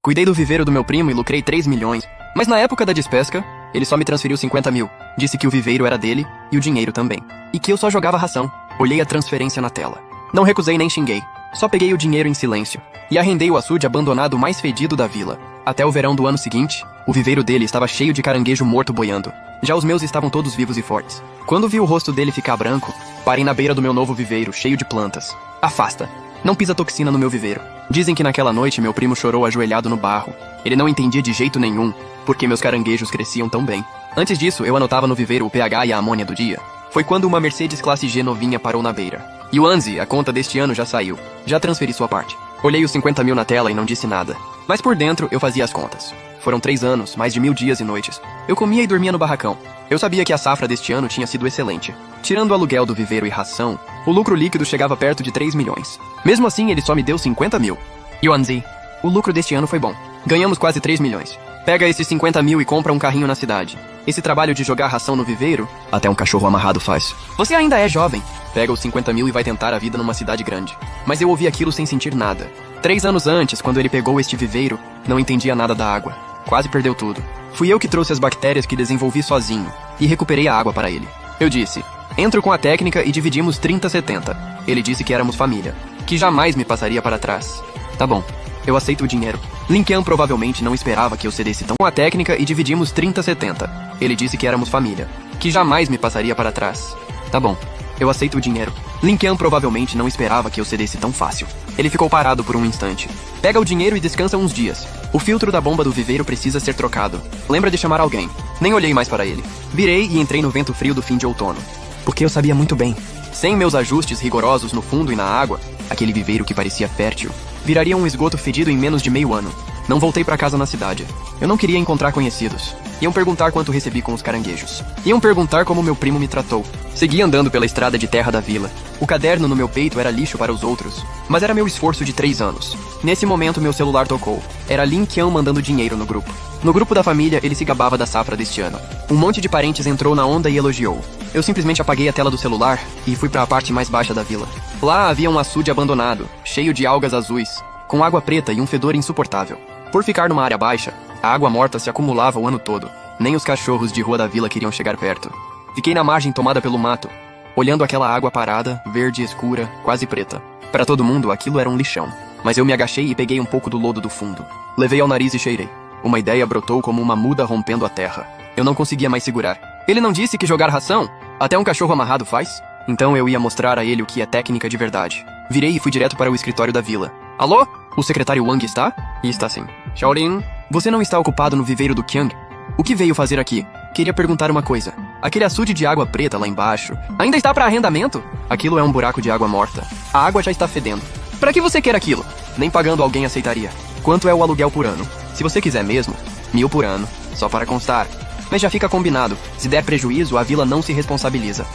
Cuidei do viveiro do meu primo e lucrei 3 milhões. Mas na época da despesca, ele só me transferiu 50 mil. Disse que o viveiro era dele e o dinheiro também. E que eu só jogava ração. Olhei a transferência na tela. Não recusei nem xinguei. Só peguei o dinheiro em silêncio. E arrendei o açude abandonado mais fedido da vila. Até o verão do ano seguinte, o viveiro dele estava cheio de caranguejo morto boiando. Já os meus estavam todos vivos e fortes. Quando vi o rosto dele ficar branco, parei na beira do meu novo viveiro, cheio de plantas. Afasta. Não pisa toxina no meu viveiro. Dizem que naquela noite meu primo chorou ajoelhado no barro. Ele não entendia de jeito nenhum porque meus caranguejos cresciam tão bem. Antes disso, eu anotava no viveiro o pH e a amônia do dia. Foi quando uma Mercedes classe G novinha parou na beira. Yuanzi, a conta deste ano já saiu. Já transferi sua parte. Olhei os 50 mil na tela e não disse nada. Mas por dentro, eu fazia as contas. Foram 3 anos, mais de 1000 dias e noites. Eu comia e dormia no barracão. Eu sabia que a safra deste ano tinha sido excelente. Tirando o aluguel do viveiro e ração, o lucro líquido chegava perto de 3 milhões. Mesmo assim, ele só me deu 50 mil. Yuanzi, o lucro deste ano foi bom. Ganhamos quase 3 milhões. Pega esses 50 mil e compra um carrinho na cidade. Esse trabalho de jogar ração no viveiro, até um cachorro amarrado faz. Você ainda é jovem. Pega os 50 mil e vai tentar a vida numa cidade grande. Mas eu ouvi aquilo sem sentir nada. 3 anos antes, quando ele pegou este viveiro, não entendia nada da água. Quase perdeu tudo. Fui eu que trouxe as bactérias que desenvolvi sozinho e recuperei a água para ele. Eu disse, entro com a técnica e dividimos 30-70. Ele disse que éramos família, que jamais me passaria para trás. Tá bom, eu aceito o dinheiro. Lincoln provavelmente não esperava que eu cedesse tão com a técnica e dividimos 30-70. Ele disse que éramos família, que jamais me passaria para trás. Tá bom, eu aceito o dinheiro. Lincoln provavelmente não esperava que eu cedesse tão fácil. Ele ficou parado por um instante. Pega o dinheiro e descansa uns dias. O filtro da bomba do viveiro precisa ser trocado. Lembra de chamar alguém. Nem olhei mais para ele. Virei e entrei no vento frio do fim de outono. Porque eu sabia muito bem. Sem meus ajustes rigorosos no fundo e na água, aquele viveiro que parecia fértil viraria um esgoto fedido em menos de meio ano. Não voltei para casa na cidade. Eu não queria encontrar conhecidos. Iam perguntar quanto recebi com os caranguejos. Iam perguntar como meu primo me tratou. Segui andando pela estrada de terra da vila. O caderno no meu peito era lixo para os outros, mas era meu esforço de 3 anos. Nesse momento, meu celular tocou. Era Lin Qian mandando dinheiro no grupo. No grupo da família, ele se gabava da safra deste ano. Um monte de parentes entrou na onda e elogiou. Eu simplesmente apaguei a tela do celular e fui para a parte mais baixa da vila. Lá havia um açude abandonado, cheio de algas azuis, com água preta e um fedor insuportável. Por ficar numa área baixa, a água morta se acumulava o ano todo. Nem os cachorros de rua da vila queriam chegar perto. Fiquei na margem tomada pelo mato, olhando aquela água parada, verde escura, quase preta. Para todo mundo, aquilo era um lixão. Mas eu me agachei e peguei um pouco do lodo do fundo. Levei ao nariz e cheirei. Uma ideia brotou como uma muda rompendo a terra. Eu não conseguia mais segurar. Ele não disse que jogar ração até um cachorro amarrado faz? Então eu ia mostrar a ele o que é técnica de verdade. Virei e fui direto para o escritório da vila. Alô? O secretário Wang está? E está sim. Shaolin, você não está ocupado no viveiro do Qiang? O que veio fazer aqui? Queria perguntar uma coisa. Aquele açude de água preta lá embaixo ainda está para arrendamento? Aquilo é um buraco de água morta. A água já está fedendo. Para que você quer aquilo? Nem pagando alguém aceitaria. Quanto é o aluguel por ano? Se você quiser mesmo, 1000 por ano. Só para constar. Mas já fica combinado. Se der prejuízo, a vila não se responsabiliza.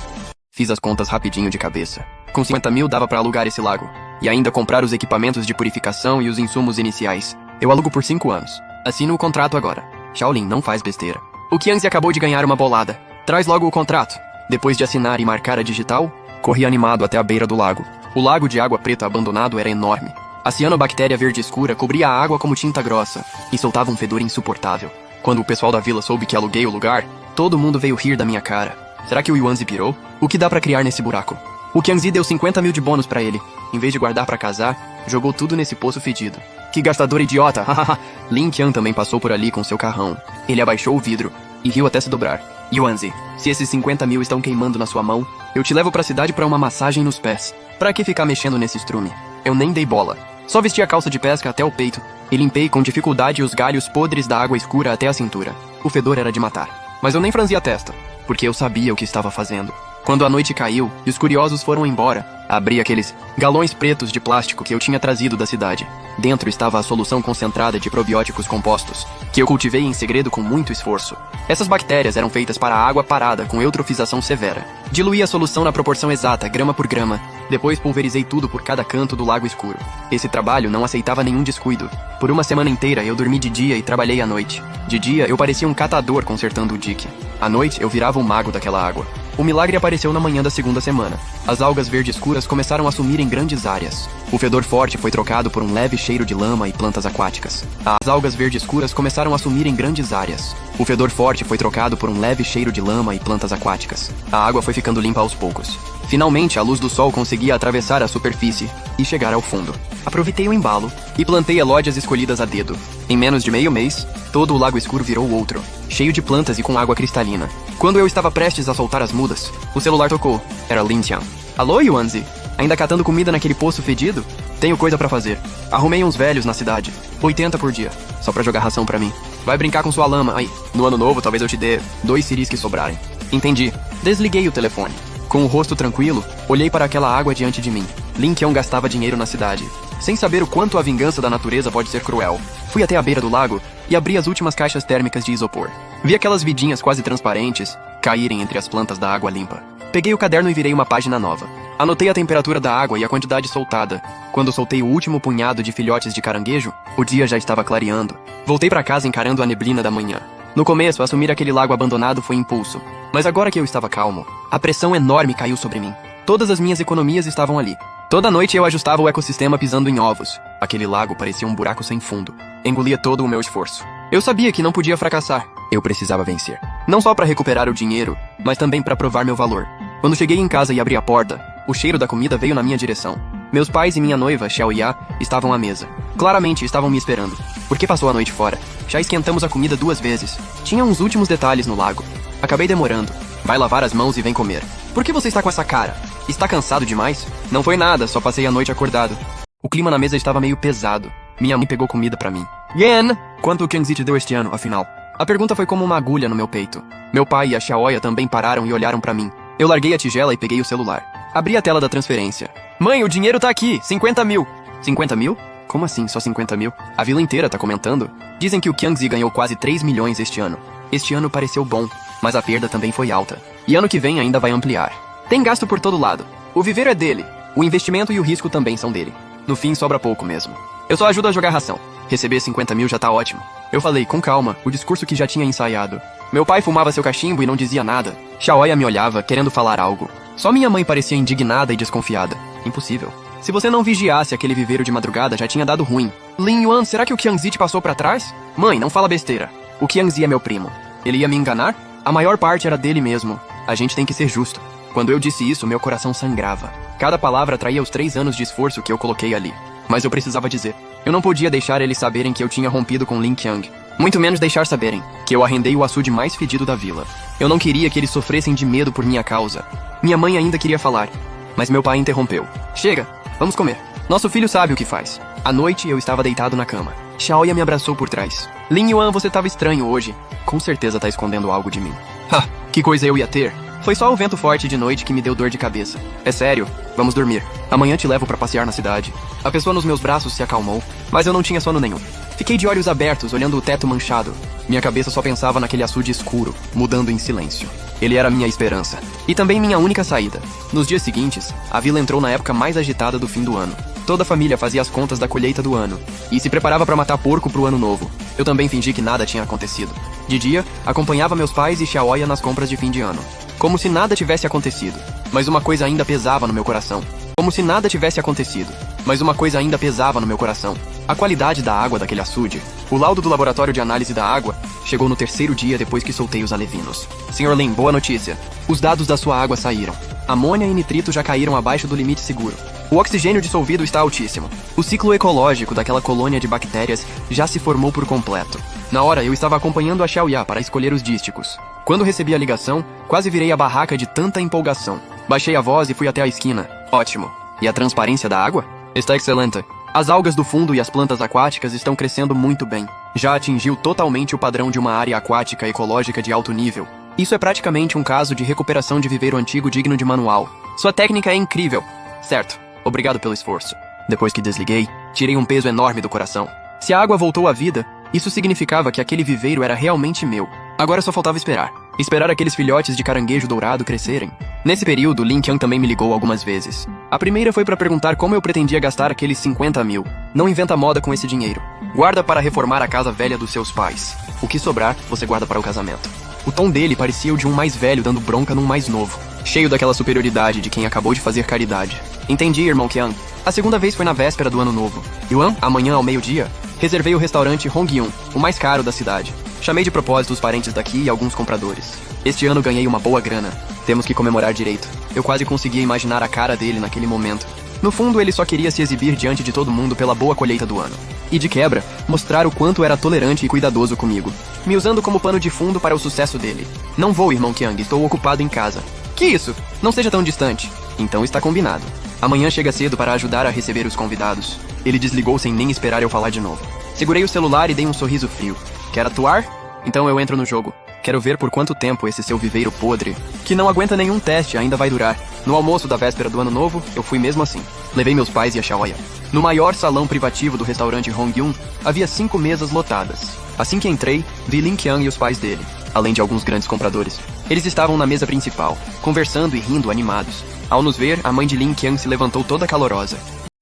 Fiz as contas rapidinho de cabeça. Com 50 mil dava para alugar esse lago. E ainda comprar os equipamentos de purificação e os insumos iniciais. Eu alugo por 5 anos. Assino o contrato agora. Shaolin, não faz besteira. O Qiangzi acabou de ganhar uma bolada. Traz logo o contrato. Depois de assinar e marcar a digital, corri animado até a beira do lago. O lago de água preta abandonado era enorme. A cianobactéria verde escura cobria a água como tinta grossa e soltava um fedor insuportável. Quando o pessoal da vila soube que aluguei o lugar, todo mundo veio rir da minha cara. Será que o Yuanzi pirou? O que dá pra criar nesse buraco? O Qiangzi deu 50 mil de bônus pra ele. Em vez de guardar pra casar, jogou tudo nesse poço fedido. Que gastador idiota, hahaha. Lin Qian também passou por ali com seu carrão. Ele abaixou o vidro e riu até se dobrar. Yuanzi, se esses 50 mil estão queimando na sua mão, eu te levo pra cidade pra uma massagem nos pés. Pra que ficar mexendo nesse estrume? Eu nem dei bola. Só vesti a calça de pesca até o peito e limpei com dificuldade os galhos podres da água escura até a cintura. O fedor era de matar. Mas eu nem franzi a testa, porque eu sabia o que estava fazendo. Quando a noite caiu e os curiosos foram embora, abri aqueles galões pretos de plástico que eu tinha trazido da cidade. Dentro estava a solução concentrada de probióticos compostos, que eu cultivei em segredo com muito esforço. Essas bactérias eram feitas para a água parada com eutrofização severa. Diluí a solução na proporção exata, grama por grama. Depois pulverizei tudo por cada canto do lago escuro. Esse trabalho não aceitava nenhum descuido. Por uma semana inteira eu dormi de dia e trabalhei à noite. De dia eu parecia um catador consertando o dique. À noite eu virava um mago daquela água. O milagre apareceu na manhã da segunda semana. As algas verde escuras começaram a sumir em grandes áreas. O fedor forte foi trocado por um leve cheiro de lama e plantas aquáticas. As algas verde escuras começaram a sumir em grandes áreas. O fedor forte foi trocado por um leve cheiro de lama e plantas aquáticas. A água foi ficando limpa aos poucos. Finalmente, a luz do sol conseguia atravessar a superfície e chegar ao fundo. Aproveitei o embalo e plantei elódias escolhidas a dedo. Em menos de meio mês, todo o lago escuro virou outro, cheio de plantas e com água cristalina. Quando eu estava prestes a soltar as mudas, o celular tocou. Era Lin Tian. Alô, Yuanzi? Ainda catando comida naquele poço fedido? Tenho coisa pra fazer. Arrumei uns velhos na cidade. 80 por dia. Só pra jogar ração pra mim. Vai brincar com sua lama. Aí, no ano novo talvez eu te dê 2 ciris que sobrarem. Entendi. Desliguei o telefone. Com o rosto tranquilo, olhei para aquela água diante de mim. Lin Qian gastava dinheiro na cidade, sem saber o quanto a vingança da natureza pode ser cruel. Fui até a beira do lago e abri as últimas caixas térmicas de isopor. Vi aquelas vidinhas quase transparentes caírem entre as plantas da água limpa. Peguei o caderno e virei uma página nova. Anotei a temperatura da água e a quantidade soltada. Quando soltei o último punhado de filhotes de caranguejo, o dia já estava clareando. Voltei para casa encarando a neblina da manhã. No começo, assumir aquele lago abandonado foi impulso. Mas agora que eu estava calmo, a pressão enorme caiu sobre mim. Todas as minhas economias estavam ali. Toda noite eu ajustava o ecossistema pisando em ovos. Aquele lago parecia um buraco sem fundo. Engolia todo o meu esforço. Eu sabia que não podia fracassar. Eu precisava vencer. Não só para recuperar o dinheiro, mas também para provar meu valor. Quando cheguei em casa e abri a porta, o cheiro da comida veio na minha direção. Meus pais e minha noiva, Xiao Ya, estavam à mesa. Claramente estavam me esperando. Por que passou a noite fora? Já esquentamos a comida 2 vezes. Tinha uns últimos detalhes no lago. Acabei demorando. Vai lavar as mãos e vem comer. Por que você está com essa cara? Está cansado demais? Não foi nada, só passei a noite acordado. O clima na mesa estava meio pesado. Minha mãe pegou comida pra mim. Yan! Quanto o Qiangzi te deu este ano, afinal? A pergunta foi como uma agulha no meu peito. Meu pai e a Xiaoya também pararam e olharam pra mim. Eu larguei a tigela e peguei o celular. Abri a tela da transferência. Mãe, o dinheiro tá aqui, 50 mil. 50 mil? Como assim, só 50 mil? A vila inteira tá comentando. Dizem que o Qiangzi ganhou quase 3 milhões este ano. Este ano pareceu bom, mas a perda também foi alta. E ano que vem ainda vai ampliar. Tem gasto por todo lado. O viveiro é dele. O investimento e o risco também são dele. No fim, sobra pouco mesmo. Eu só ajudo a jogar ração. Receber 50 mil já tá ótimo. Eu falei, com calma, o discurso que já tinha ensaiado. Meu pai fumava seu cachimbo e não dizia nada. Xiaoya me olhava, querendo falar algo. Só minha mãe parecia indignada e desconfiada. Impossível. Se você não vigiasse aquele viveiro de madrugada, já tinha dado ruim. Lin Yuan, será que o Qiangzi te passou pra trás? Mãe, não fala besteira. O Qiangzi é meu primo. Ele ia me enganar? A maior parte era dele mesmo. A gente tem que ser justo. Quando eu disse isso, meu coração sangrava. Cada palavra traía os 3 anos de esforço que eu coloquei ali. Mas eu precisava dizer. Eu não podia deixar eles saberem que eu tinha rompido com Lin Qiang. Muito menos deixar saberem que eu arrendei o açude mais fedido da vila. Eu não queria que eles sofressem de medo por minha causa. Minha mãe ainda queria falar, mas meu pai interrompeu. Chega, vamos comer. Nosso filho sabe o que faz. À noite, eu estava deitado na cama. Xiaoya me abraçou por trás. Lin Yuan, você estava estranho hoje. Com certeza tá escondendo algo de mim. Ha, que coisa eu ia ter. Foi só o vento forte de noite que me deu dor de cabeça. É sério, vamos dormir. Amanhã te levo pra passear na cidade. A pessoa nos meus braços se acalmou, mas eu não tinha sono nenhum. Fiquei de olhos abertos, olhando o teto manchado. Minha cabeça só pensava naquele açude escuro, mudando em silêncio. Ele era minha esperança. E também minha única saída. Nos dias seguintes, a vila entrou na época mais agitada do fim do ano. Toda a família fazia as contas da colheita do ano e se preparava para matar porco pro ano novo. Eu também fingi que nada tinha acontecido. De dia, acompanhava meus pais e Xiaoya nas compras de fim de ano. Como se nada tivesse acontecido. Mas uma coisa ainda pesava no meu coração. Como se nada tivesse acontecido. Mas uma coisa ainda pesava no meu coração. A qualidade da água daquele açude. O laudo do laboratório de análise da água chegou no 3º dia depois que soltei os alevinos. Sr. Lin, boa notícia. Os dados da sua água saíram. Amônia e nitrito já caíram abaixo do limite seguro. O oxigênio dissolvido está altíssimo. O ciclo ecológico daquela colônia de bactérias já se formou por completo. Na hora, eu estava acompanhando a Xiaoya para escolher os dísticos. Quando recebi a ligação, quase virei a barraca de tanta empolgação. Baixei a voz e fui até a esquina. Ótimo. E a transparência da água? Está excelente. As algas do fundo e as plantas aquáticas estão crescendo muito bem. Já atingiu totalmente o padrão de uma área aquática ecológica de alto nível. Isso é praticamente um caso de recuperação de viveiro antigo digno de manual. Sua técnica é incrível. Certo. Obrigado pelo esforço. Depois que desliguei, tirei um peso enorme do coração. Se a água voltou à vida, isso significava que aquele viveiro era realmente meu. Agora só faltava esperar. Esperar aqueles filhotes de caranguejo dourado crescerem. Nesse período, Lin Qiang também me ligou algumas vezes. A primeira foi para perguntar como eu pretendia gastar aqueles 50 mil. Não inventa moda com esse dinheiro. Guarda para reformar a casa velha dos seus pais. O que sobrar, você guarda para o casamento. O tom dele parecia o de um mais velho dando bronca num mais novo. cheio daquela superioridade de quem acabou de fazer caridade. Entendi, irmão Qian. A segunda vez foi na véspera do ano novo. Yuan, amanhã ao meio-dia, reservei o restaurante Hongyun, o mais caro da cidade. Chamei de propósito os parentes daqui e alguns compradores. Este ano ganhei uma boa grana. Temos que comemorar direito. Eu quase conseguia imaginar a cara dele naquele momento. No fundo, ele só queria se exibir diante de todo mundo pela boa colheita do ano. E de quebra, mostrar o quanto era tolerante e cuidadoso comigo, me usando como pano de fundo para o sucesso dele. Não vou, irmão Qian, estou ocupado em casa. Que isso? Não seja tão distante. Então está combinado. Amanhã chega cedo para ajudar a receber os convidados. Ele desligou sem nem esperar eu falar de novo. Segurei o celular e dei um sorriso frio. Quer atuar? Então eu entro no jogo. Quero ver por quanto tempo esse seu viveiro podre, que não aguenta nenhum teste, ainda vai durar. No almoço da véspera do ano novo, eu fui mesmo assim. Levei meus pais e a Xiaoya. No maior salão privativo do restaurante Hongyun, havia 5 mesas lotadas. Assim que entrei, vi Lin Qian e os pais dele, além de alguns grandes compradores. Eles estavam na mesa principal, conversando e rindo animados. Ao nos ver, a mãe de Lin Qian se levantou toda calorosa.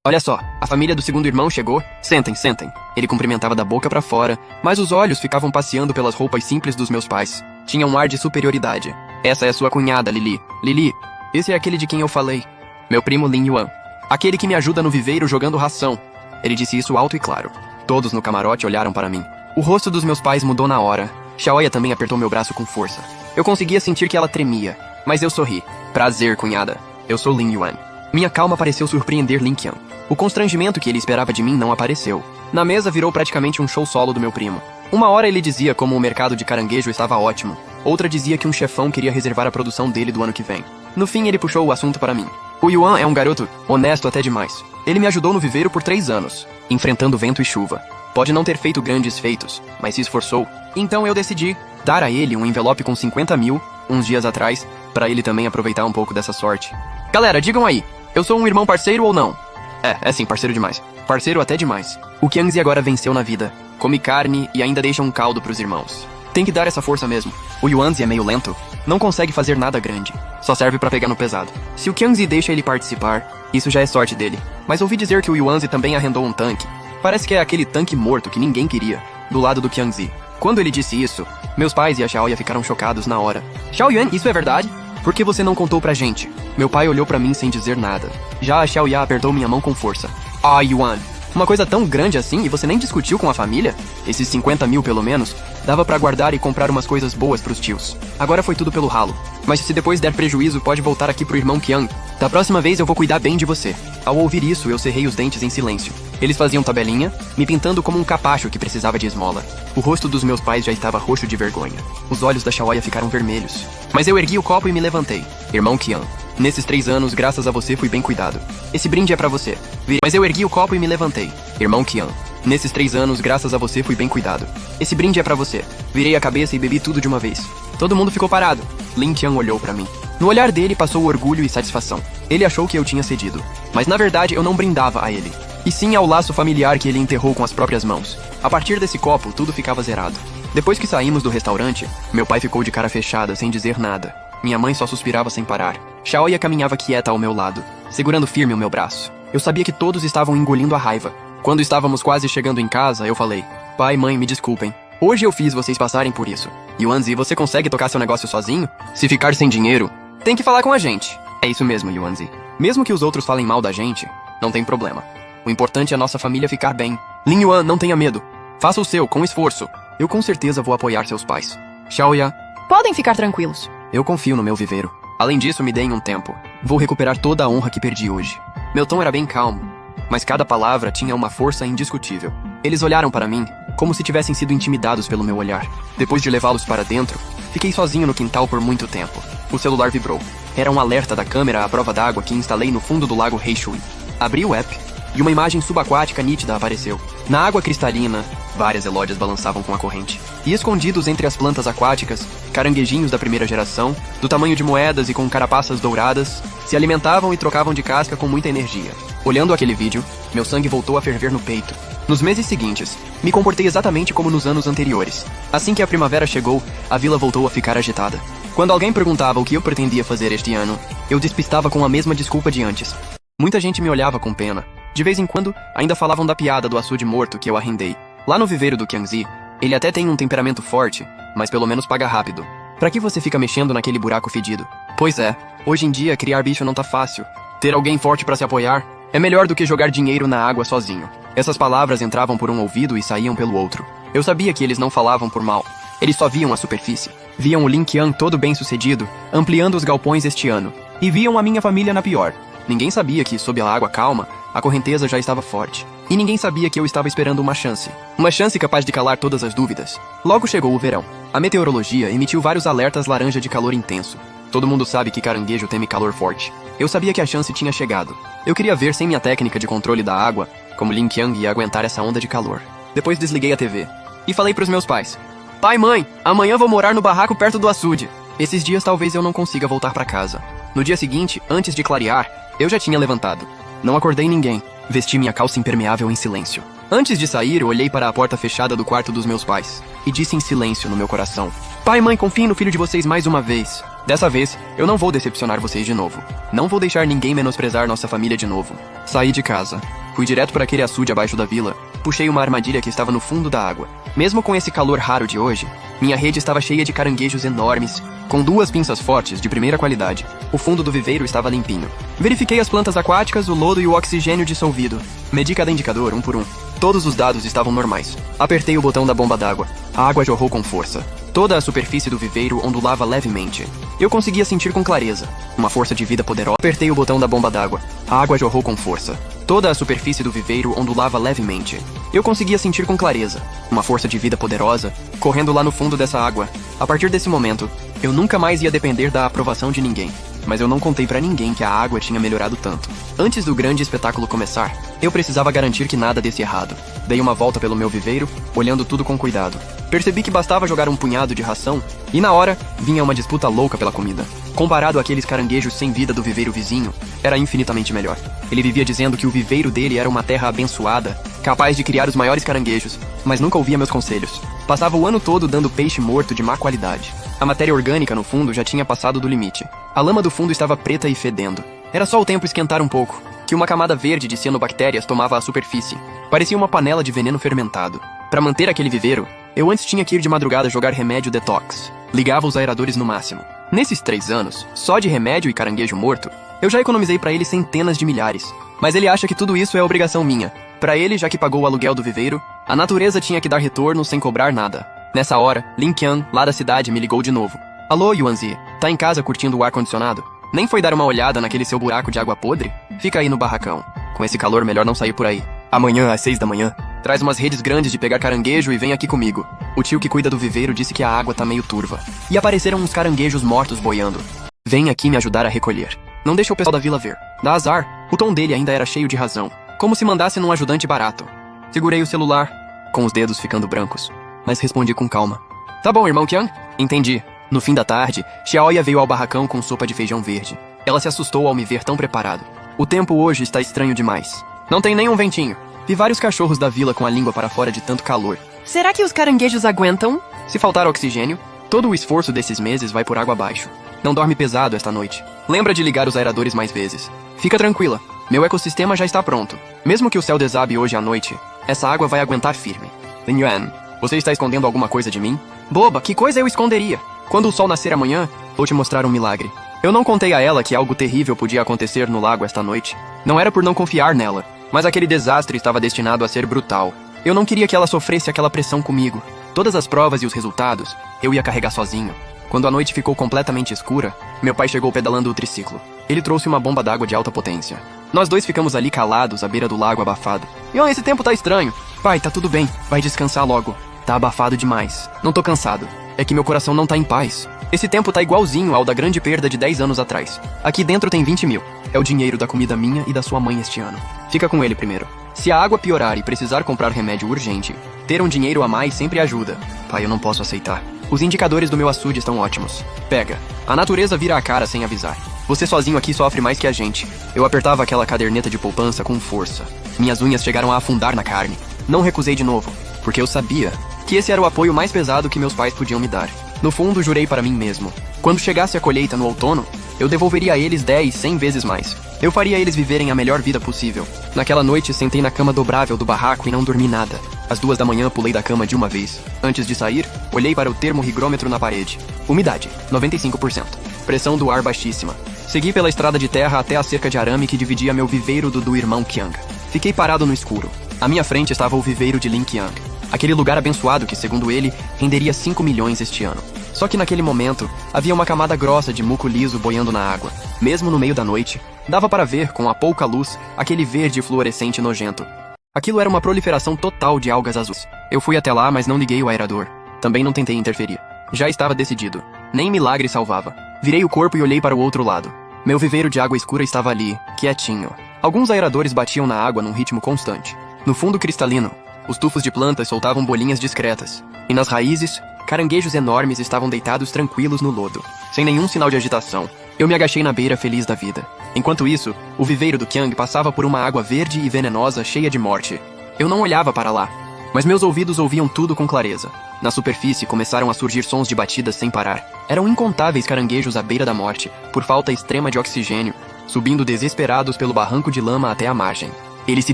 Olha só, a família do segundo irmão chegou. Sentem, sentem. Ele cumprimentava da boca pra fora, mas os olhos ficavam passeando pelas roupas simples dos meus pais. Tinha um ar de superioridade. Essa é sua cunhada, Lili. Lili, esse é aquele de quem eu falei. Meu primo Lin Yuan. Aquele que me ajuda no viveiro jogando ração. Ele disse isso alto e claro. Todos no camarote olharam para mim. O rosto dos meus pais mudou na hora. Xiaoya também apertou meu braço com força. Eu conseguia sentir que ela tremia, mas eu sorri. Prazer, cunhada. Eu sou Lin Yuan. Minha calma pareceu surpreender Lin Qian. O constrangimento que ele esperava de mim não apareceu. Na mesa virou praticamente um show solo do meu primo. Uma hora ele dizia como o mercado de caranguejo estava ótimo. Outra dizia que um chefão queria reservar a produção dele do ano que vem. No fim ele puxou o assunto para mim. O Yuan é um garoto honesto até demais. Ele me ajudou no viveiro por 3 anos, enfrentando vento e chuva. Pode não ter feito grandes feitos, mas se esforçou. Então eu decidi dar a ele um envelope com 50 mil, uns dias atrás, para ele também aproveitar um pouco dessa sorte. Galera, digam aí, eu sou um irmão parceiro ou não? É sim, parceiro demais. Parceiro até demais. O Qiangzi agora venceu na vida. Come carne e ainda deixa um caldo pros irmãos. Tem que dar essa força mesmo. O Yuanzi é meio lento. Não consegue fazer nada grande. Só serve pra pegar no pesado. Se o Qiangzi deixa ele participar, isso já é sorte dele. Mas ouvi dizer que o Yuanzi também arrendou um tanque. Parece que é aquele tanque morto que ninguém queria, do lado do Qiangzi. Quando ele disse isso, meus pais e a Xiaoya ficaram chocados na hora. Xiaoyan, isso é verdade? Por que você não contou pra gente? Meu pai olhou pra mim sem dizer nada. Já a Xiaoya apertou minha mão com força. Ah, Yuan, uma coisa tão grande assim e você nem discutiu com a família? Esses 50 mil pelo menos, dava pra guardar e comprar umas coisas boas pros tios. Agora foi tudo pelo ralo. Mas se depois der prejuízo, pode voltar aqui pro irmão Qian. Da próxima vez eu vou cuidar bem de você. Ao ouvir isso, eu cerrei os dentes em silêncio. Eles faziam tabelinha, me pintando como um capacho que precisava de esmola. O rosto dos meus pais já estava roxo de vergonha. Os olhos da Xiaoya ficaram vermelhos. Mas eu ergui o copo e me levantei. Irmão Qian, nesses 3 anos, graças a você, fui bem cuidado. Esse brinde é pra você. Mas eu ergui o copo e me levantei. Irmão Qian, nesses 3 anos, graças a você, fui bem cuidado. Esse brinde é pra você. Virei a cabeça e bebi tudo de uma vez. Todo mundo ficou parado. Lin Qian olhou pra mim. No olhar dele passou orgulho e satisfação. Ele achou que eu tinha cedido. Mas na verdade eu não brindava a ele. E sim ao laço familiar que ele enterrou com as próprias mãos. A partir desse copo, tudo ficava zerado. Depois que saímos do restaurante, meu pai ficou de cara fechada, sem dizer nada. Minha mãe só suspirava sem parar. Xiaoya caminhava quieta ao meu lado, segurando firme o meu braço. Eu sabia que todos estavam engolindo a raiva. Quando estávamos quase chegando em casa, eu falei: pai, mãe, me desculpem. Hoje eu fiz vocês passarem por isso. Yuanzi, você consegue tocar seu negócio sozinho? Se ficar sem dinheiro, tem que falar com a gente. É isso mesmo, Yuanzi. Mesmo que os outros falem mal da gente, não tem problema. O importante é a nossa família ficar bem. Lin Yuan, não tenha medo. Faça o seu, com esforço. Eu com certeza vou apoiar seus pais. Xiaoya, podem ficar tranquilos. Eu confio no meu viveiro. Além disso, me deem um tempo. Vou recuperar toda a honra que perdi hoje. Meu tom era bem calmo, mas cada palavra tinha uma força indiscutível. Eles olharam para mim, como se tivessem sido intimidados pelo meu olhar. Depois de levá-los para dentro, fiquei sozinho no quintal por muito tempo. O celular vibrou. Era um alerta da câmera à prova d'água que instalei no fundo do lago Heishui. Abri o app e uma imagem subaquática nítida apareceu. Na água cristalina, várias elódias balançavam com a corrente. E escondidos entre as plantas aquáticas, caranguejinhos da primeira geração, do tamanho de moedas e com carapaças douradas, se alimentavam e trocavam de casca com muita energia. Olhando aquele vídeo, meu sangue voltou a ferver no peito. Nos meses seguintes, me comportei exatamente como nos anos anteriores. Assim que a primavera chegou, a vila voltou a ficar agitada. Quando alguém perguntava o que eu pretendia fazer este ano, eu despistava com a mesma desculpa de antes. Muita gente me olhava com pena. De vez em quando, ainda falavam da piada do açude morto que eu arrendei. Lá no viveiro do Qiangzi, ele até tem um temperamento forte, mas pelo menos paga rápido. Pra que você fica mexendo naquele buraco fedido? Pois é, hoje em dia criar bicho não tá fácil. Ter alguém forte pra se apoiar é melhor do que jogar dinheiro na água sozinho. Essas palavras entravam por um ouvido e saíam pelo outro. Eu sabia que eles não falavam por mal. Eles só viam a superfície. Viam o Lin Qian todo bem sucedido, ampliando os galpões este ano. E viam a minha família na pior. Ninguém sabia que, sob a água calma, a correnteza já estava forte. E ninguém sabia que eu estava esperando uma chance. Uma chance capaz de calar todas as dúvidas. Logo chegou o verão. A meteorologia emitiu vários alertas laranja de calor intenso. Todo mundo sabe que caranguejo teme calor forte. Eu sabia que a chance tinha chegado. Eu queria ver sem minha técnica de controle da água como Lin Qian ia aguentar essa onda de calor. Depois desliguei a TV. E falei pros meus pais. Pai, mãe, amanhã vou morar no barraco perto do açude. Esses dias talvez eu não consiga voltar pra casa. No dia seguinte, antes de clarear, eu já tinha levantado. Não acordei ninguém. Vesti minha calça impermeável em silêncio. Antes de sair, eu olhei para a porta fechada do quarto dos meus pais. E disse em silêncio no meu coração. Pai e mãe, confiem no filho de vocês mais uma vez. Dessa vez, eu não vou decepcionar vocês de novo. Não vou deixar ninguém menosprezar nossa família de novo. Saí de casa. Fui direto para aquele açude abaixo da vila. Puxei uma armadilha que estava no fundo da água. Mesmo com esse calor raro de hoje, minha rede estava cheia de caranguejos enormes, com 2 pinças fortes de primeira qualidade. O fundo do viveiro estava limpinho. Verifiquei as plantas aquáticas, o lodo e o oxigênio dissolvido. Medi cada indicador, um por um. Todos os dados estavam normais. Apertei o botão da bomba d'água. A água jorrou com força. Toda a superfície do viveiro ondulava levemente. Eu conseguia sentir com clareza uma força de vida poderosa. Apertei o botão da bomba d'água. A água jorrou com força. Toda a superfície do viveiro ondulava levemente. Eu conseguia sentir com clareza uma força de vida poderosa correndo lá no fundo dessa água. A partir desse momento, eu nunca mais ia depender da aprovação de ninguém. Mas eu não contei pra ninguém que a água tinha melhorado tanto. Antes do grande espetáculo começar, eu precisava garantir que nada desse errado. Dei uma volta pelo meu viveiro, olhando tudo com cuidado. Percebi que bastava jogar um punhado de ração, e na hora, vinha uma disputa louca pela comida. Comparado àqueles caranguejos sem vida do viveiro vizinho, era infinitamente melhor. Ele vivia dizendo que o viveiro dele era uma terra abençoada, capaz de criar os maiores caranguejos, mas nunca ouvia meus conselhos. Passava o ano todo dando peixe morto de má qualidade. A matéria orgânica no fundo já tinha passado do limite. A lama do fundo estava preta e fedendo. Era só o tempo esquentar um pouco, que uma camada verde de cianobactérias tomava a superfície. Parecia uma panela de veneno fermentado. Para manter aquele viveiro, eu antes tinha que ir de madrugada jogar remédio detox. Ligava os aeradores no máximo. Nesses 3 anos, só de remédio e caranguejo morto, eu já economizei para ele centenas de milhares. Mas ele acha que tudo isso é obrigação minha. Para ele, já que pagou o aluguel do viveiro, a natureza tinha que dar retorno sem cobrar nada. Nessa hora, Lin Qian, lá da cidade, me ligou de novo. Alô, Yuanzi, tá em casa curtindo o ar-condicionado? Nem foi dar uma olhada naquele seu buraco de água podre? Fica aí no barracão. Com esse calor, melhor não sair por aí. Amanhã, às 6 da manhã, traz umas redes grandes de pegar caranguejo e vem aqui comigo. O tio que cuida do viveiro disse que a água tá meio turva. E apareceram uns caranguejos mortos boiando. Vem aqui me ajudar a recolher. Não deixa o pessoal da vila ver. Dá azar. O tom dele ainda era cheio de razão. Como se mandasse num ajudante barato. Segurei o celular, com os dedos ficando brancos, mas respondi com calma. Tá bom, irmão Qian? Entendi. No fim da tarde, Xiaoya veio ao barracão com sopa de feijão verde. Ela se assustou ao me ver tão preparado. O tempo hoje está estranho demais. Não tem nem um ventinho. Vi vários cachorros da vila com a língua para fora de tanto calor. Será que os caranguejos aguentam? Se faltar oxigênio, todo o esforço desses meses vai por água abaixo. Não dorme pesado esta noite. Lembra de ligar os aeradores mais vezes. Fica tranquila. Meu ecossistema já está pronto. Mesmo que o céu desabe hoje à noite, essa água vai aguentar firme. Lin Yuan, você está escondendo alguma coisa de mim? Boba, que coisa eu esconderia? Quando o sol nascer amanhã, vou te mostrar um milagre. Eu não contei a ela que algo terrível podia acontecer no lago esta noite. Não era por não confiar nela, mas aquele desastre estava destinado a ser brutal. Eu não queria que ela sofresse aquela pressão comigo. Todas as provas e os resultados, eu ia carregar sozinho. Quando a noite ficou completamente escura, meu pai chegou pedalando o triciclo. Ele trouxe uma bomba d'água de alta potência. Nós dois ficamos ali calados à beira do lago abafado. Esse tempo tá estranho. Pai, tá tudo bem. Vai descansar logo. Tá abafado demais. Não tô cansado. É que meu coração não tá em paz. Esse tempo tá igualzinho ao da grande perda de 10 anos atrás. Aqui dentro tem 20 mil. É o dinheiro da comida minha e da sua mãe este ano. Fica com ele primeiro. Se a água piorar e precisar comprar remédio urgente, ter um dinheiro a mais sempre ajuda. Pai, eu não posso aceitar. Os indicadores do meu açude estão ótimos. Pega. A natureza vira a cara sem avisar. Você sozinho aqui sofre mais que a gente. Eu apertava aquela caderneta de poupança com força. Minhas unhas chegaram a afundar na carne. Não recusei de novo, porque eu sabia que esse era o apoio mais pesado que meus pais podiam me dar. No fundo, jurei para mim mesmo. Quando chegasse a colheita no outono, eu devolveria a eles 10, 100 vezes mais. Eu faria eles viverem a melhor vida possível. Naquela noite, sentei na cama dobrável do barraco e não dormi nada. Às 2 da manhã pulei da cama de uma vez. Antes de sair, olhei para o termorrigrômetro na parede. Umidade, 95%. Pressão do ar baixíssima. Segui pela estrada de terra até a cerca de arame que dividia meu viveiro do irmão Qiang. Fiquei parado no escuro. À minha frente estava o viveiro de Lin Qiang. Aquele lugar abençoado que, segundo ele, renderia 5 milhões este ano. Só que naquele momento, havia uma camada grossa de muco liso boiando na água. Mesmo no meio da noite, dava para ver, com a pouca luz, aquele verde fluorescente nojento. Aquilo era uma proliferação total de algas azuis. Eu fui até lá, mas não liguei o aerador. Também não tentei interferir. Já estava decidido. Nem milagre salvava. Virei o corpo e olhei para o outro lado. Meu viveiro de água escura estava ali, quietinho. Alguns aeradores batiam na água num ritmo constante. No fundo cristalino, os tufos de plantas soltavam bolinhas discretas. E nas raízes, caranguejos enormes estavam deitados tranquilos no lodo, sem nenhum sinal de agitação. Eu me agachei na beira feliz da vida. Enquanto isso, o viveiro do Qiang passava por uma água verde e venenosa cheia de morte. Eu não olhava para lá, mas meus ouvidos ouviam tudo com clareza. Na superfície começaram a surgir sons de batidas sem parar. Eram incontáveis caranguejos à beira da morte, por falta extrema de oxigênio, subindo desesperados pelo barranco de lama até a margem. Eles se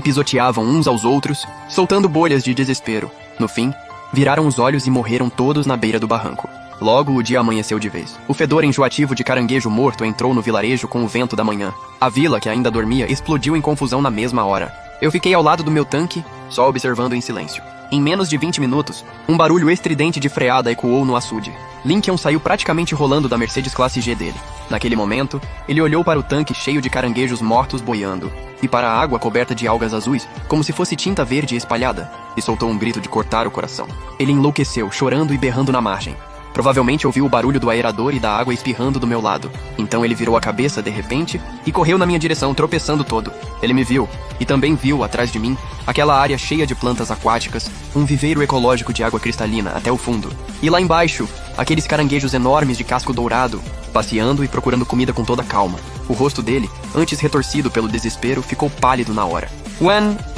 pisoteavam uns aos outros, soltando bolhas de desespero. No fim, viraram os olhos e morreram todos na beira do barranco. Logo, o dia amanheceu de vez. O fedor enjoativo de caranguejo morto entrou no vilarejo com o vento da manhã. A vila, que ainda dormia, explodiu em confusão na mesma hora. Eu fiquei ao lado do meu tanque, só observando em silêncio. Em menos de 20 minutos, um barulho estridente de freada ecoou no açude. Lin Qiang saiu praticamente rolando da Mercedes Classe G dele. Naquele momento, ele olhou para o tanque cheio de caranguejos mortos boiando, e para a água coberta de algas azuis, como se fosse tinta verde espalhada, e soltou um grito de cortar o coração. Ele enlouqueceu, chorando e berrando na margem. Provavelmente ouviu o barulho do aerador e da água espirrando do meu lado. Então ele virou a cabeça de repente e correu na minha direção, tropeçando todo. Ele me viu, e também viu, atrás de mim, aquela área cheia de plantas aquáticas, um viveiro ecológico de água cristalina até o fundo. E lá embaixo, aqueles caranguejos enormes de casco dourado, passeando e procurando comida com toda calma. O rosto dele, antes retorcido pelo desespero, ficou pálido na hora.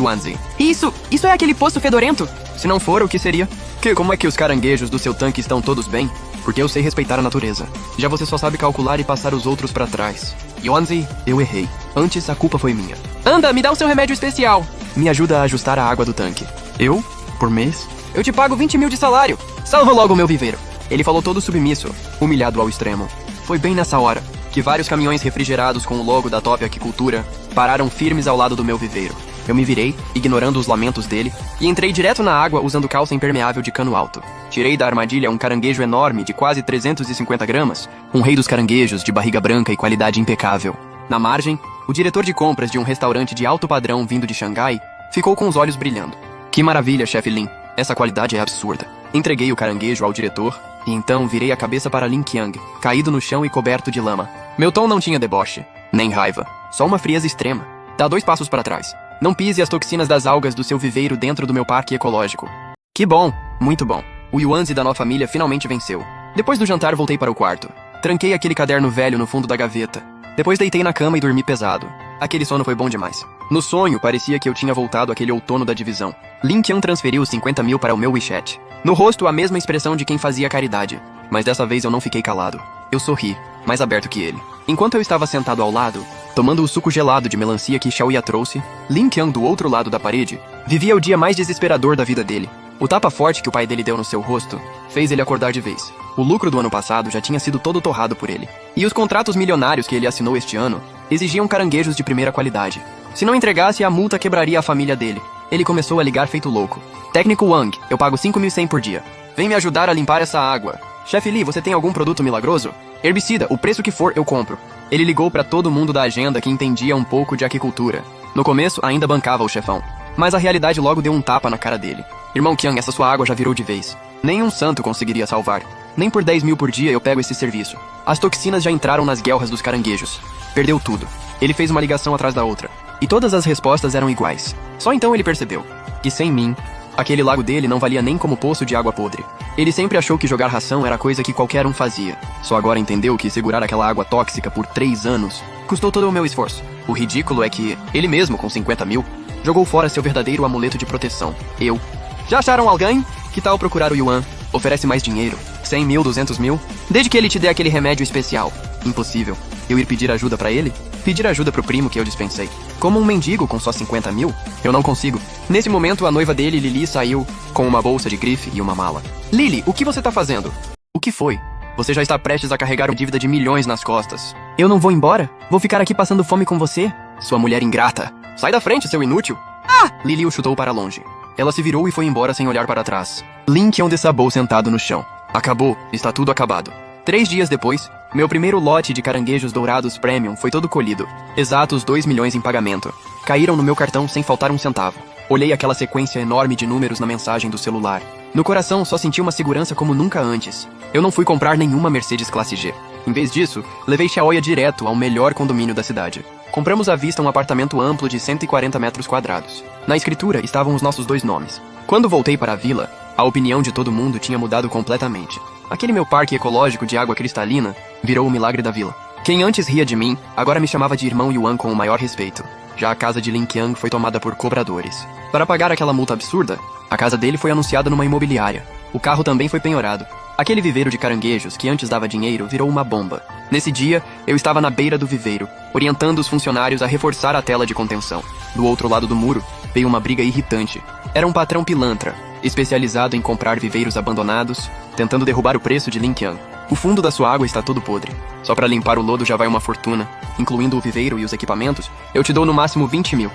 Yuanzi. Isso é aquele poço fedorento? Se não for, o que seria? Como é que os caranguejos do seu tanque estão todos bem? Porque eu sei respeitar a natureza. Já você só sabe calcular e passar os outros pra trás. Yuanzi, eu errei. Antes, a culpa foi minha. Anda, me dá o seu remédio especial. Me ajuda a ajustar a água do tanque. Eu? Por mês? Eu te pago 20 mil de salário. Salva logo o meu viveiro. Ele falou todo submisso, humilhado ao extremo. Foi bem nessa hora que vários caminhões refrigerados com o logo da Top Aquicultura pararam firmes ao lado do meu viveiro. Eu me virei, ignorando os lamentos dele, e entrei direto na água usando calça impermeável de cano alto. Tirei da armadilha um caranguejo enorme de quase 350 gramas, um rei dos caranguejos de barriga branca e qualidade impecável. Na margem, o diretor de compras de um restaurante de alto padrão vindo de Xangai ficou com os olhos brilhando. Que maravilha, chefe Lin. Essa qualidade é absurda. Entreguei o caranguejo ao diretor, e então virei a cabeça para Lin Qiang, caído no chão e coberto de lama. Meu tom não tinha deboche, nem raiva, só uma frieza extrema. Dá 2 passos para trás. Não pise as toxinas das algas do seu viveiro dentro do meu parque ecológico. Que bom, muito bom. O Yuanzi da nova família finalmente venceu. Depois do jantar voltei para o quarto. Tranquei aquele caderno velho no fundo da gaveta. Depois deitei na cama e dormi pesado. Aquele sono foi bom demais. No sonho, parecia que eu tinha voltado àquele outono da divisão. Lin Qiang transferiu os 50 mil para o meu WeChat. No rosto, a mesma expressão de quem fazia caridade. Mas dessa vez eu não fiquei calado. Eu sorri, mais aberto que ele. Enquanto eu estava sentado ao lado, tomando o suco gelado de melancia que Xiaoya trouxe, Lin Qiang, do outro lado da parede, vivia o dia mais desesperador da vida dele. O tapa forte que o pai dele deu no seu rosto fez ele acordar de vez. O lucro do ano passado já tinha sido todo torrado por ele. E os contratos milionários que ele assinou este ano exigiam caranguejos de primeira qualidade. Se não entregasse, a multa quebraria a família dele. Ele começou a ligar feito louco. Técnico Wang, eu pago 5.100 por dia. Vem me ajudar a limpar essa água. Chefe Li, você tem algum produto milagroso? Herbicida, o preço que for, eu compro. Ele ligou para todo mundo da agenda que entendia um pouco de aquicultura. No começo, ainda bancava o chefão. Mas a realidade logo deu um tapa na cara dele. Irmão Qiang, essa sua água já virou de vez. Nenhum santo conseguiria salvar. Nem por 10 mil por dia eu pego esse serviço. As toxinas já entraram nas guelras dos caranguejos. Perdeu tudo. Ele fez uma ligação atrás da outra. E todas as respostas eram iguais. Só então ele percebeu que sem mim, aquele lago dele não valia nem como poço de água podre. Ele sempre achou que jogar ração era coisa que qualquer um fazia. Só agora entendeu que segurar aquela água tóxica por 3 anos custou todo o meu esforço. O ridículo é que ele mesmo, com 50 mil, jogou fora seu verdadeiro amuleto de proteção. Eu. Já acharam alguém? Que tal procurar o Yuan? Oferece mais dinheiro. 100 mil, 200 mil? Desde que ele te dê aquele remédio especial. Impossível. Eu ir pedir ajuda pra ele? Pedir ajuda pro primo que eu dispensei. Como um mendigo com só 50 mil? Eu não consigo. Nesse momento, a noiva dele, Lily, saiu com uma bolsa de grife e uma mala. Lily, o que você tá fazendo? O que foi? Você já está prestes a carregar uma dívida de milhões nas costas. Eu não vou embora? Vou ficar aqui passando fome com você? Sua mulher ingrata. Sai da frente, seu inútil. Ah! Lily o chutou para longe. Ela se virou e foi embora sem olhar para trás. Lincoln desabou sentado no chão. Acabou. Está tudo acabado. 3 dias depois, meu primeiro lote de caranguejos dourados premium foi todo colhido. Exatos 2 milhões em pagamento. Caíram no meu cartão sem faltar um centavo. Olhei aquela sequência enorme de números na mensagem do celular. No coração só senti uma segurança como nunca antes. Eu não fui comprar nenhuma Mercedes Classe G. Em vez disso, levei Xiaoya direto ao melhor condomínio da cidade. Compramos à vista um apartamento amplo de 140 metros quadrados. Na escritura estavam os nossos 2 nomes. Quando voltei para a vila, a opinião de todo mundo tinha mudado completamente. Aquele meu parque ecológico de água cristalina virou o milagre da vila. Quem antes ria de mim, agora me chamava de irmão Yuan com o maior respeito. Já a casa de Lin Qiang foi tomada por cobradores. Para pagar aquela multa absurda, a casa dele foi anunciada numa imobiliária. O carro também foi penhorado. Aquele viveiro de caranguejos, que antes dava dinheiro, virou uma bomba. Nesse dia, eu estava na beira do viveiro, orientando os funcionários a reforçar a tela de contenção. Do outro lado do muro, veio uma briga irritante. Era um patrão pilantra, especializado em comprar viveiros abandonados, tentando derrubar o preço de Lin Qiang. O fundo da sua água está todo podre. Só para limpar o lodo já vai uma fortuna. Incluindo o viveiro e os equipamentos, eu te dou no máximo 20 mil.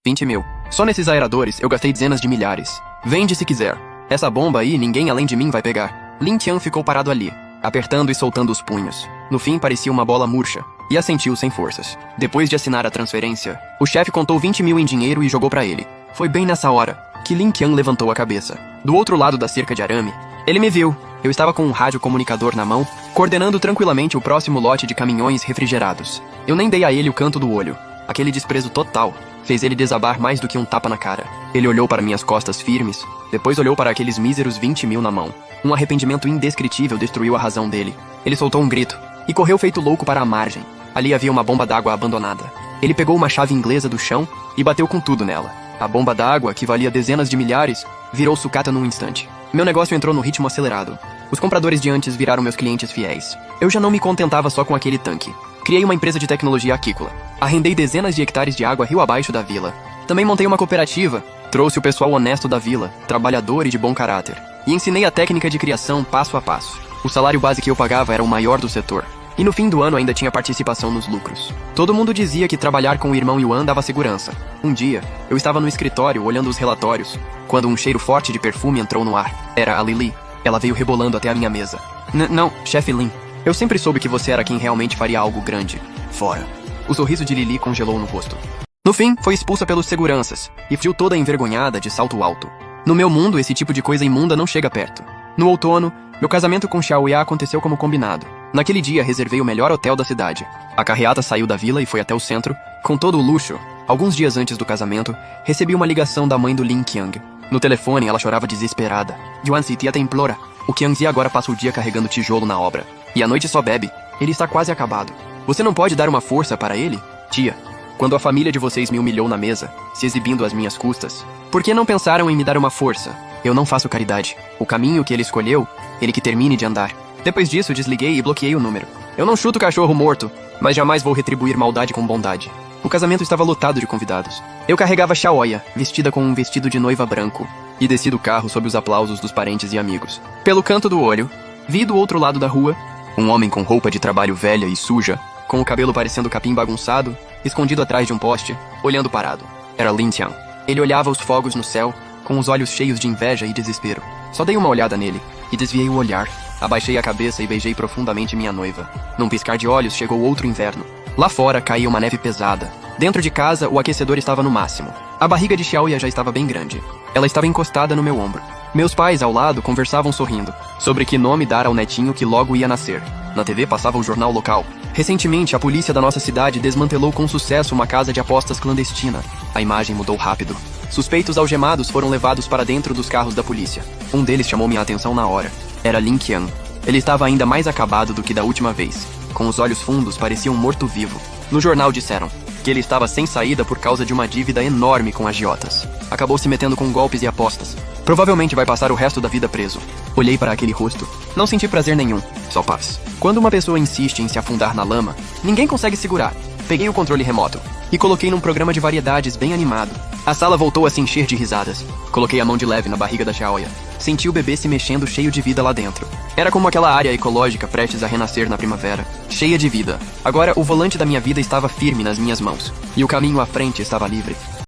20 mil. Só nesses aeradores eu gastei dezenas de milhares. Vende se quiser. Essa bomba aí ninguém além de mim vai pegar. Lin Qiang ficou parado ali, apertando e soltando os punhos. No fim parecia uma bola murcha, e assentiu sem forças. Depois de assinar a transferência, o chefe contou 20 mil em dinheiro e jogou para ele. Foi bem nessa hora que Lin Qiang levantou a cabeça. Do outro lado da cerca de arame, ele me viu. Eu estava com um rádio comunicador na mão, coordenando tranquilamente o próximo lote de caminhões refrigerados. Eu nem dei a ele o canto do olho. Aquele desprezo total fez ele desabar mais do que um tapa na cara. Ele olhou para minhas costas firmes, depois olhou para aqueles míseros 20 mil na mão. Um arrependimento indescritível destruiu a razão dele. Ele soltou um grito e correu feito louco para a margem. Ali havia uma bomba d'água abandonada. Ele pegou uma chave inglesa do chão e bateu com tudo nela. A bomba d'água, que valia dezenas de milhares, virou sucata num instante. Meu negócio entrou no ritmo acelerado. Os compradores de antes viraram meus clientes fiéis. Eu já não me contentava só com aquele tanque. Criei uma empresa de tecnologia aquícola. Arrendei dezenas de hectares de água rio abaixo da vila. Também montei uma cooperativa. Trouxe o pessoal honesto da vila, trabalhador e de bom caráter. E ensinei a técnica de criação passo a passo. O salário base que eu pagava era o maior do setor. E no fim do ano ainda tinha participação nos lucros. Todo mundo dizia que trabalhar com o irmão Yuan dava segurança. Um dia, eu estava no escritório olhando os relatórios, quando um cheiro forte de perfume entrou no ar. Era a Lily. Ela veio rebolando até a minha mesa. Não, chefe Lin. Eu sempre soube que você era quem realmente faria algo grande. Fora. O sorriso de Lily congelou no rosto. No fim, foi expulsa pelos seguranças, e fugiu toda envergonhada de salto alto. No meu mundo, esse tipo de coisa imunda não chega perto. No outono, meu casamento com Xiaoya aconteceu como combinado. Naquele dia, reservei o melhor hotel da cidade. A carreata saiu da vila e foi até o centro, com todo o luxo. Alguns dias antes do casamento, recebi uma ligação da mãe do Lin Qiang. No telefone, ela chorava desesperada. Yuan-si, tia te implora. O Qiangzi agora passa o dia carregando tijolo na obra. E à noite só bebe. Ele está quase acabado. Você não pode dar uma força para ele? Tia, quando a família de vocês me humilhou na mesa, se exibindo às minhas custas, por que não pensaram em me dar uma força? Eu não faço caridade. O caminho que ele escolheu, ele que termine de andar. Depois disso, desliguei e bloqueei o número. Eu não chuto cachorro morto, mas jamais vou retribuir maldade com bondade. O casamento estava lotado de convidados. Eu carregava Xiaoya, vestida com um vestido de noiva branco, e desci do carro sob os aplausos dos parentes e amigos. Pelo canto do olho, vi do outro lado da rua um homem com roupa de trabalho velha e suja, com o cabelo parecendo capim bagunçado, escondido atrás de um poste, olhando parado. Era Lin Qiang. Ele olhava os fogos no céu, com os olhos cheios de inveja e desespero. Só dei uma olhada nele, e desviei o olhar. Abaixei a cabeça e beijei profundamente minha noiva. Num piscar de olhos, chegou outro inverno. Lá fora, caía uma neve pesada. Dentro de casa, o aquecedor estava no máximo. A barriga de Xiaoya já estava bem grande. Ela estava encostada no meu ombro. Meus pais, ao lado, conversavam sorrindo sobre que nome dar ao netinho que logo ia nascer. Na TV passava o jornal local. Recentemente, a polícia da nossa cidade desmantelou com sucesso uma casa de apostas clandestina. A imagem mudou rápido. Suspeitos algemados foram levados para dentro dos carros da polícia. Um deles chamou minha atenção na hora. Era Lin Qiang. Ele estava ainda mais acabado do que da última vez. Com os olhos fundos, parecia um morto-vivo. No jornal disseram que ele estava sem saída por causa de uma dívida enorme com agiotas. Acabou se metendo com golpes e apostas. Provavelmente vai passar o resto da vida preso. Olhei para aquele rosto. Não senti prazer nenhum, só paz. Quando uma pessoa insiste em se afundar na lama, ninguém consegue segurar. Peguei o controle remoto e coloquei num programa de variedades bem animado. A sala voltou a se encher de risadas. Coloquei a mão de leve na barriga da Xiaoya. Senti o bebê se mexendo cheio de vida lá dentro. Era como aquela área ecológica prestes a renascer na primavera, cheia de vida. Agora o volante da minha vida estava firme nas minhas mãos, e o caminho à frente estava livre.